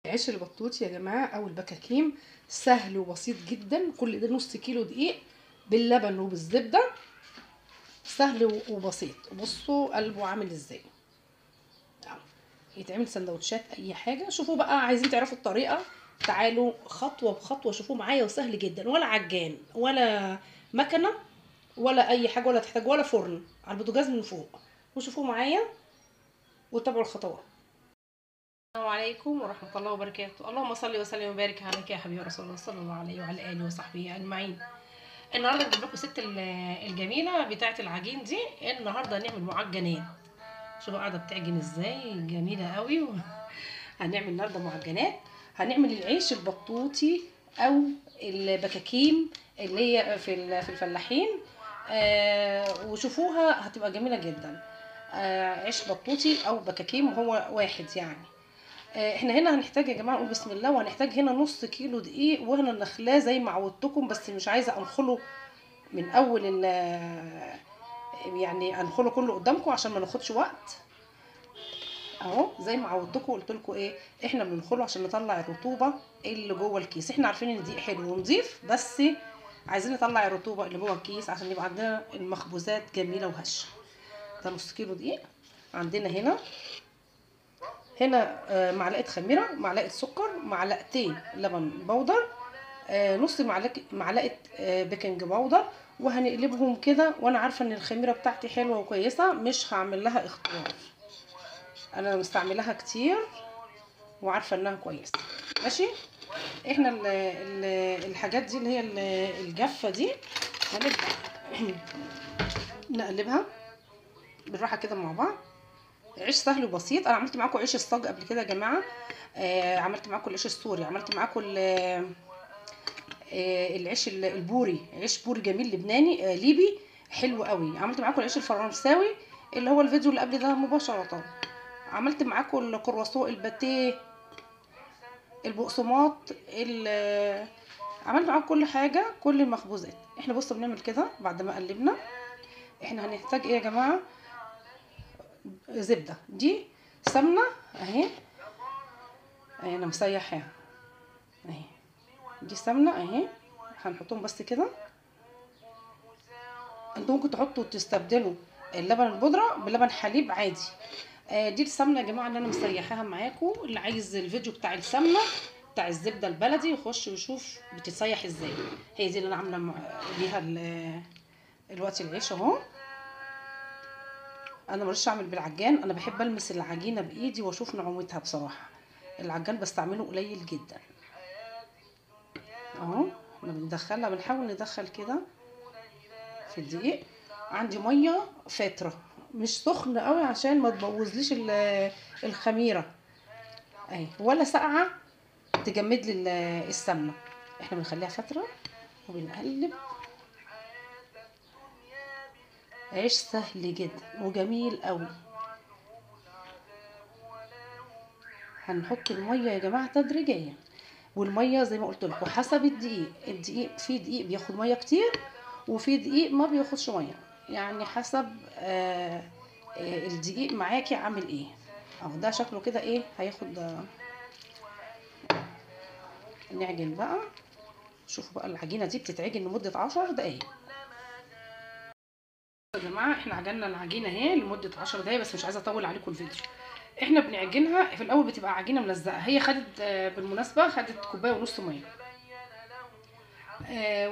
عيش البطوط يا جماعه او البكاكيم سهل وبسيط جدا. كل ده نص كيلو دقيق باللبن وبالزبده، سهل وبسيط. وبصوا قلبه عامل ازاي. يتعمل سندوتشات اي حاجه. شوفوا بقى، عايزين تعرفوا الطريقه تعالوا خطوه بخطوه شوفوا معايا، وسهل جدا، ولا عجان ولا مكنه ولا اي حاجه، ولا تحتاج ولا فرن، على البوتاجاز من فوق. وشوفوا معايا وتابعوا الخطوات. السلام عليكم ورحمه الله وبركاته. اللهم صل وسلم وبارك عليك يا حبيبي رسول الله صلى الله عليه وعلى اله وصحبه اجمعين. النهارده نجيب لكم ست الجميله بتاعه العجين دي. النهارده هنعمل معجنات. شوفوا قاعده بتعجن ازاي، جميله قوي. هنعمل النهارده معجنات. هنعمل العيش البطوطي او البكاكيم اللي هي في الفلاحين. وشوفوها هتبقى جميله جدا. عيش بطوطي او بكاكيم هو واحد يعني. احنا هنا هنحتاج يا جماعه، نقول بسم الله، وهنحتاج هنا نص كيلو دقيق، وهنا نخلاه زي ما عودتكم، بس مش عايزه انخله من اول يعني انخله كله قدامكم عشان ما ناخدش وقت. اهو زي ما عودتكم قلت لكم ايه، احنا بننخله عشان نطلع الرطوبه اللي جوه الكيس. احنا عارفين ان الدقيق حلو ونضيف، بس عايزين نطلع الرطوبه اللي جوه الكيس عشان يبقى عندنا المخبوزات جميله وهشه. ده نص كيلو دقيق. عندنا هنا معلقه خميره، معلقه سكر، معلقتين لبن بودر، نص معلقه بيكنج باودر، وهنقلبهم كده. وانا عارفه ان الخميره بتاعتي حلوه وكويسه، مش هعمل لها اختيار، انا مستعملها كتير وعارفه انها كويسه. ماشي. احنا الحاجات دي اللي هي الجافه دي هنبدا نقلبها بالراحه كده مع بعض. عيش سهل وبسيط. انا عملت معاكم عيش الصاج قبل كده يا جماعه. عملت معاكم العيش السوري، عملت معاكم العيش البوري، عيش بوري جميل لبناني ليبي حلو قوي. عملت معاكم العيش الفرنساوي اللي هو الفيديو اللي قبل ده مباشره. عملت معاكم الكرواسون، الباتيه، البقسماط، عملت معاكم كل حاجه، كل المخبوزات. احنا بصوا بنعمل كده بعد ما قلبنا. احنا هنحتاج ايه يا جماعه؟ زبده، دي سمنه اهي، انا مسيحاها اهي، دي سمنه اهي. هنحطهم بس كده. انتوا ممكن تحطوا تستبدلوا اللبن البودره بلبن حليب عادي. دي السمنه يا جماعه اللي انا مسيحاها معاكم. اللي عايز الفيديو بتاع السمنه بتاع الزبده البلدي يخش ويشوف بتتصيح ازاي. هي دي اللي انا عامله بيها الوقت العيش اهو. انا مرش اعمل بالعجان، انا بحب المس العجينه بايدي واشوف نعومتها بصراحه. العجان بستعمله قليل جدا اهو. احنا بندخلها، بنحاول ندخل كده في الدقيق. عندي ميه فاتره مش سخنه قوي عشان ما تبوظليش الخميره اهي، ولا ساقعه تجمد لي السمنه. احنا بنخليها فتره وبنقلب. عيش سهل جدا وجميل قوي. هنحط الميه يا جماعه تدريجيا، والميه زي ما قلت لكم حسب الدقيق. الدقيق في دقيق بياخد ميه كتير، وفي دقيق ما بياخدش ميه، يعني حسب الدقيق معاكي عامل ايه. اهو ده شكله كده ايه هياخد. نعجن بقى. شوفوا بقى العجينه دي بتتعجن لمده 10 دقايق يا جماعه. احنا عجننا العجينه اهي لمده 10 دقايق، بس مش عايزه اطول عليكم الفيديو. احنا بنعجنها في الاول بتبقى عجينه ملزقه. هي خدت بالمناسبه خدت كوبايه ونص ميه،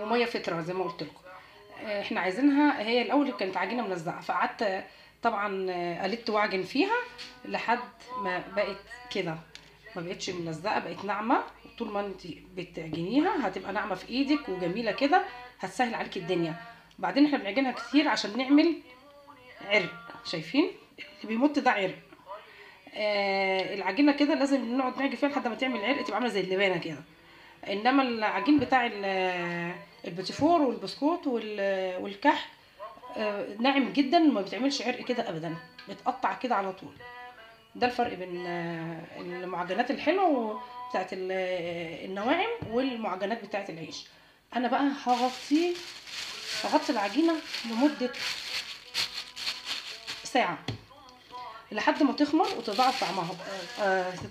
وميه فطره زي ما قلت لكم. احنا عايزينها، هي الاول كانت عجينه ملزقه، فقعدت طبعا قلبت واعجن فيها لحد ما بقت كده، ما بقتش ملزقه، بقت ناعمه. طول ما انت بتعجنيها هتبقى ناعمه في ايدك وجميله كده، هتسهل عليك الدنيا. بعدين احنا بنعجنها كتير عشان نعمل عرق. شايفين اللي بيمط ده عرق. العجينه كده لازم نقعد نعجن فيها لحد ما تعمل عرق، تبقى عامله زي اللبانه كده. انما العجين بتاع البتيفور والبسكوت والكحك ناعم جدا، ما بتعملش عرق كده ابدا، بتقطع كده على طول. ده الفرق بين المعجنات الحلوه بتاعت النواعم والمعجنات بتاعت العيش. انا بقى هغطي العجينه لمده ساعه. لحد ما تخمر وتضاعف طعمها،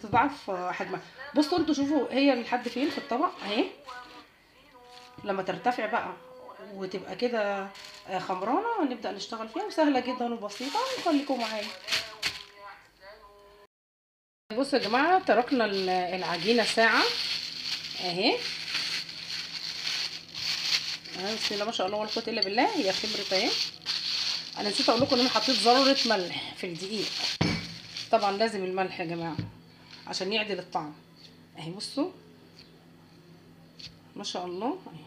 تضاعف حجمها. بصوا انتوا شوفوا هي لحد فين في الطبق اهي. لما ترتفع بقى وتبقى كده خمرانه نبدا نشتغل فيها، وسهله جدا وبسيطه، وخليكم معايا. بصوا يا جماعه، تركنا العجينه ساعه اهي. بسم الله ما شاء الله ولا قوه الا بالله، هي خمرت اهي. انا نسيت اقول لكم ان انا حطيت ذره ملح في الدقيق، طبعا لازم الملح يا جماعه عشان يعدل الطعم اهي. بصوا ما شاء الله اهي،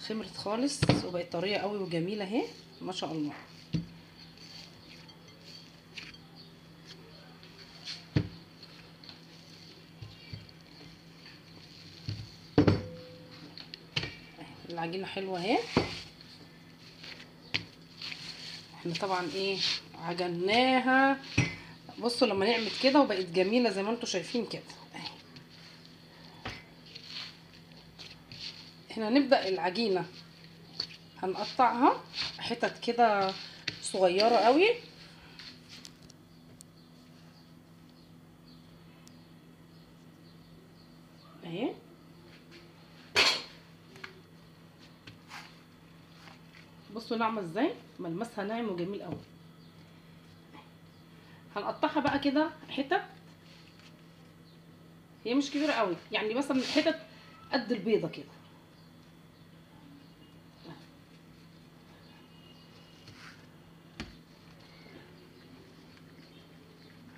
خمرت خالص وبقت طريه قوي وجميله اهي ما شاء الله. العجينه حلوه اهي. احنا طبعا ايه عجناها، بصوا لما نعمل كده وبقت جميله زي ما انتم شايفين كده اهي. احنا هنبدا العجينه هنقطعها حتت كده صغيره قوي اهي. بصوا ناعمه ازاي، ملمسها ناعم وجميل قوي. هنقطعها بقى كده حتت، هي مش كبيره قوي يعني، مثلا حتت قد البيضه كده.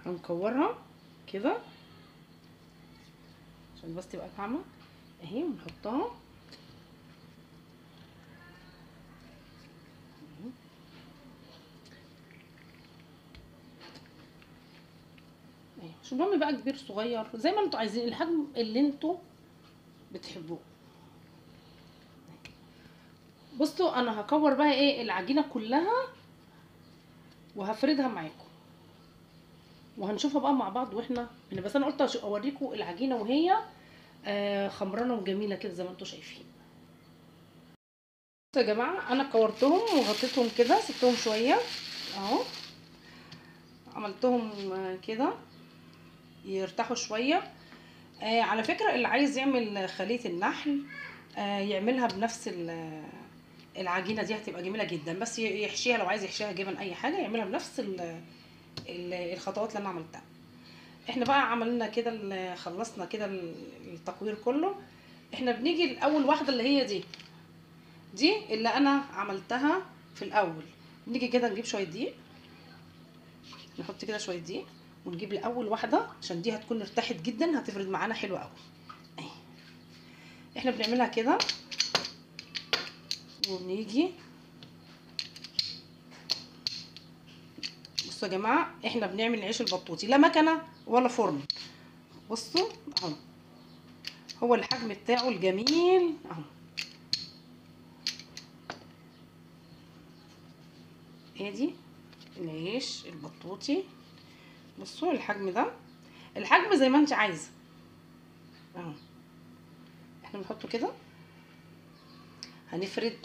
هنكورها كده عشان بس تبقى ناعمه اهي، ونحطها اهي. مش مهم بقى كبير صغير، زي ما انتوا عايزين، الحجم اللي انتوا بتحبوه. بصوا انا هكور بقى ايه العجينه كلها وهفردها معاكم وهنشوفها بقى مع بعض واحنا بس انا قلت اوريكم العجينه وهي خمرانه وجميله كده زي ما انتوا شايفين. بصوا يا جماعه انا كورتهم وغطيتهم كده، سبتهم شويه اهو، عملتهم كده يرتاحوا شويه. على فكره اللي عايز يعمل خليه النحل يعملها بنفس العجينه دي، هتبقى جميله جدا. بس يحشيها لو عايز يحشيها جبن اي حاجه، يعملها بنفس الخطوات اللي انا عملتها. احنا بقى عملنا كده خلصنا كده التقوير كله. احنا بنيجي الاول واحده اللي هي دي اللي انا عملتها في الاول. نيجي كده نجيب شويه دقيق، نحط كده شويه دقيق ونجيب لاول واحده عشان دي هتكون ارتاحت جدا، هتفرد معانا حلو قوي اهي. احنا بنعملها كده ونيجي. بصوا يا جماعه احنا بنعمل العيش البطوطي، لا مكنه ولا فرن. بصوا اهو، هو الحجم بتاعه الجميل اهو. ادي العيش البطوطي، بصوا الحجم ده، الحجم زي ما انت عايزه اهو. احنا بنحطه كده، هنفرد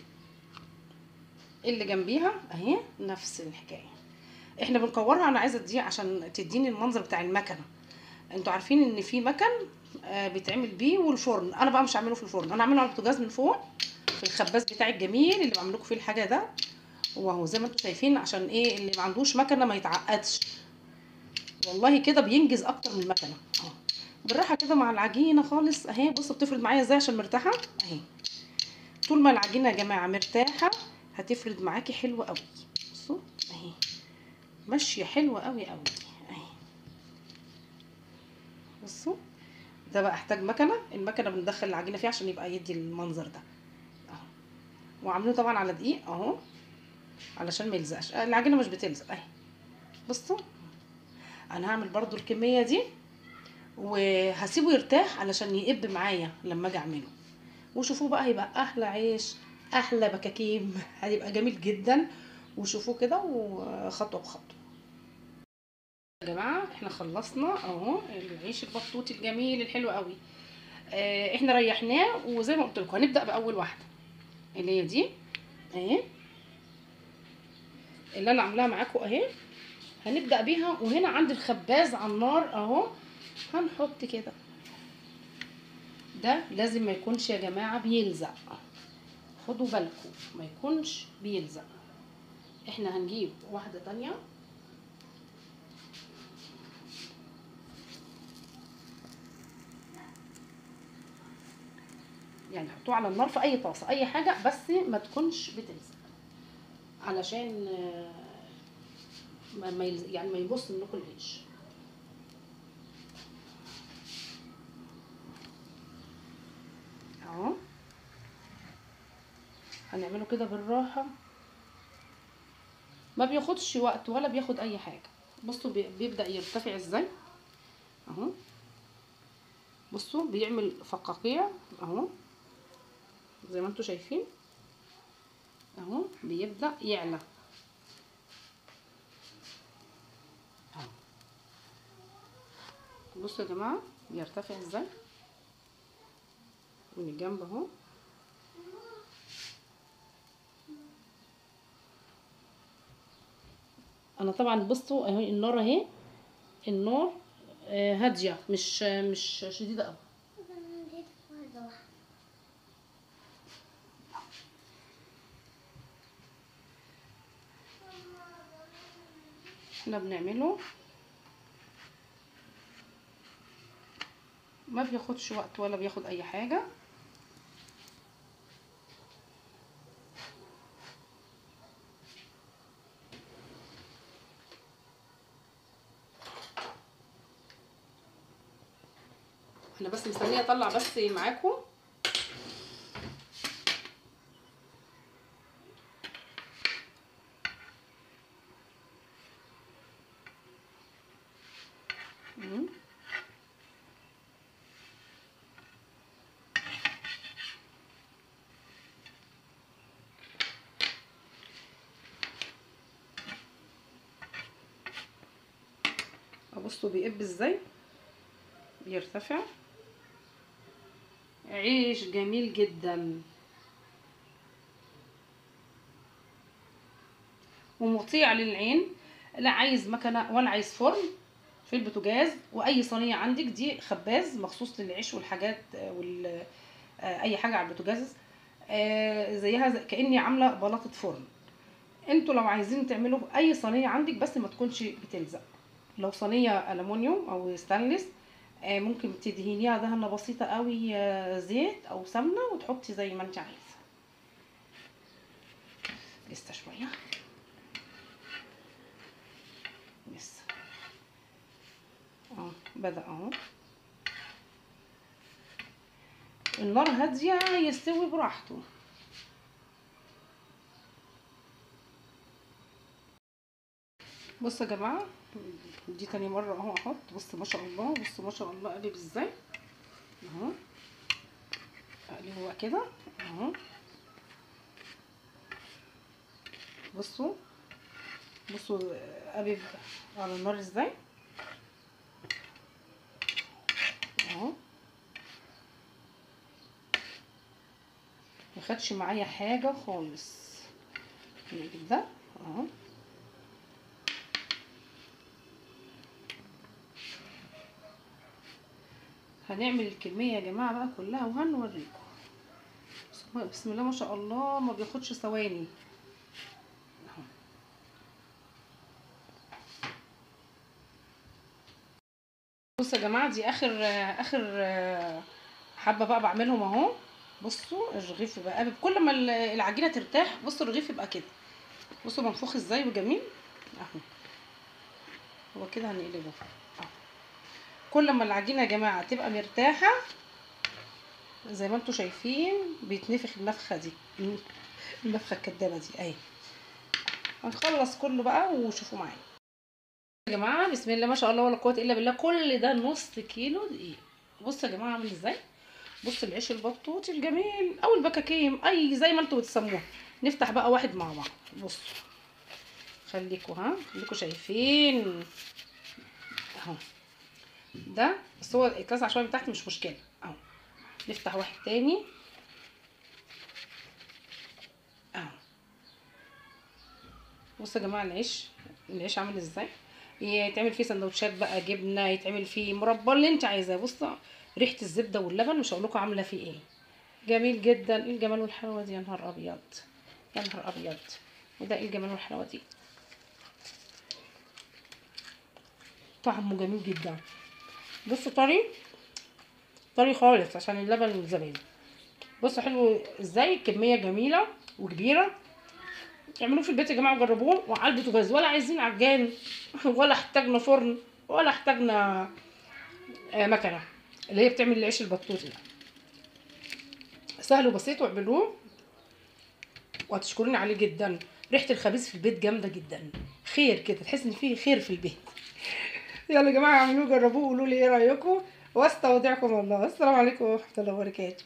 اللي جنبيها اهي نفس الحكايه. احنا بنكورها، انا عايزه دي عشان تديني المنظر بتاع المكنه. انتوا عارفين ان في مكن بيتعمل بيه والفرن، انا بقى مش هعمله في الفرن، انا هعمله على البوتاجاز من فوق في الخباز بتاعي الجميل اللي بعمل لكم فيه الحاجه ده. واهو زي ما انتوا شايفين، عشان ايه اللي ما عندوش مكنه ما يتعقدش، والله كده بينجز اكتر من المكنه اهو. بالراحه كده مع العجينه خالص اهي. بصوا بتفرد معايا ازاي عشان مرتاحه اهي. طول ما العجينه يا جماعه مرتاحه هتفرد معاكي حلو قوي. بصوا اهي ماشيه حلوه قوي قوي اهي. بصوا ده بقى احتاج مكنه، المكنه بندخل العجينه فيها عشان يبقى يدي المنظر ده اهو. وعاملينه طبعا على دقيق اهو علشان ما يلزقش، العجينه مش بتلزق اهي. بصوا انا هعمل برضو الكميه دي وهسيبه يرتاح علشان يقب معايا لما اجي اعمله. وشوفوه بقى هيبقى احلى عيش، احلى بكاكيم، هيبقى جميل جدا. وشوفوه كده وخطوه بخطوه. يا جماعه احنا خلصنا اهو العيش البطوطي الجميل الحلو قوي. احنا ريحناه، وزي ما قلت لكم هنبدا باول واحده اللي هي دي اهي اللي انا عاملاها معاكم اهي. هنبدأ بيها. وهنا عند الخباز على النار اهو هنحط كده. ده لازم ما يكونش يا جماعة بيلزق، خدوا بالكم ما يكونش بيلزق. احنا هنجيب واحدة تانية يعني حطوه على النار في اي طاسة اي حاجة، بس ما تكونش بتلزق علشان يعني ما يبص منكم العيش. اهو هنعمله كده بالراحة، ما بياخدش وقت ولا بياخد اي حاجة. بصوا بيبدأ يرتفع ازاي اهو. بصوا بيعمل فقاقيع اهو زي ما انتم شايفين اهو، بيبدأ يعلى اهو. بصوا يا جماعة بيرتفع ازاي من الجنب اهو. انا طبعا بصوا اهي النار اهي، النار هاديه مش شديده قوي. احنا بنعمله ما بياخدش وقت ولا بياخد اي حاجه. انا بس مستنيه اطلع بس معاكم. بصوا بيقب ازاي بيرتفع. عيش جميل جدا ومطيع للعين، لا عايز مكنه ولا عايز فرن، في البوتاجاز. واي صينيه عندك دي خباز مخصوص للعيش والحاجات اي حاجه على البوتاجاز زيها كاني عامله بلاطه فرن. انتوا لو عايزين تعملوا اي صينيه عندك بس ما تكونش بتلزق. لو صينيه الومنيوم او ستانلس ممكن تدهنيها دهنه بسيطه قوي زيت او سمنه وتحطي زي ما انت عايزه. لسه شويه لسه بدأ اهو. النار هاديه يستوي براحته. بصوا يا جماعه دي تاني مره اهو احط. بصوا ما شاء الله، بصوا ما شاء الله قلب ازاي اهو. اقلبه كده اهو. بصوا بصوا قلب على النار ازاي اهو. ما خدش معايا حاجه خالص. نجيب ده اهو. هنعمل الكميه يا جماعه بقى كلها وهنوريكم. بسم الله ما شاء الله ما بياخدش ثواني اهو. بصوا يا جماعه دي اخر حبه بقى بعملهم اهو. بصوا الرغيف يبقى قابب كل ما العجينه ترتاح. بصوا الرغيف يبقى كده، بصوا منفوخ ازاي وجميل اهو. هو كده هنقلبه اهو. كل ما العجينه يا جماعه تبقى مرتاحه زي ما انتم شايفين بيتنفخ النفخه دي، النفخه الكدابه دي اهي. هنخلص كله بقى وشوفوا معايا يا جماعه. بسم الله ما شاء الله ولا قوه الا بالله. كل ده نص كيلو دقيق. بصوا يا جماعه عامل ازاي. بصوا العيش البطوطي الجميل او البكاكيم اي زي ما انتم بتسموه. نفتح بقى واحد مع بعض. بصوا خليكوا شايفين اهو. ده بس هو اتلسع شويه من تحت مش مشكله اهو. نفتح واحد تاني اهو. بصوا يا جماعه العيش عامل ازاي. يتعمل فيه سندوتشات بقى جبنه، يتعمل فيه مربى اللي انت عايزاه. بص ريحه الزبده واللبن مش هقول لكم عامله فيه ايه، جميل جدا. ايه الجمال والحلاوه دي، يا نهار ابيض يا نهار ابيض. وده ايه الجمال والحلاوه دي، طعمه جميل جدا. بصوا طري طري خالص عشان اللبن والزبادي. بصوا حلو ازاي، كميه جميله وكبيره. اعملوه في البيت يا جماعه وجربوه، وعلى البوتاجاز، ولا عايزين عجان ولا احتاجنا فرن ولا احتاجنا مكنه اللي هي بتعمل العيش البطوطي. سهل وبسيط، واعملوه وهتشكروني عليه جدا. ريحه الخبيز في البيت جامده جدا، خير كده، تحس ان فيه خير في البيت. يلا يا جماعه اعملوه جربوه وقولوا لي ايه رايكم، واستودعكم الله. السلام عليكم ورحمه الله وبركاته.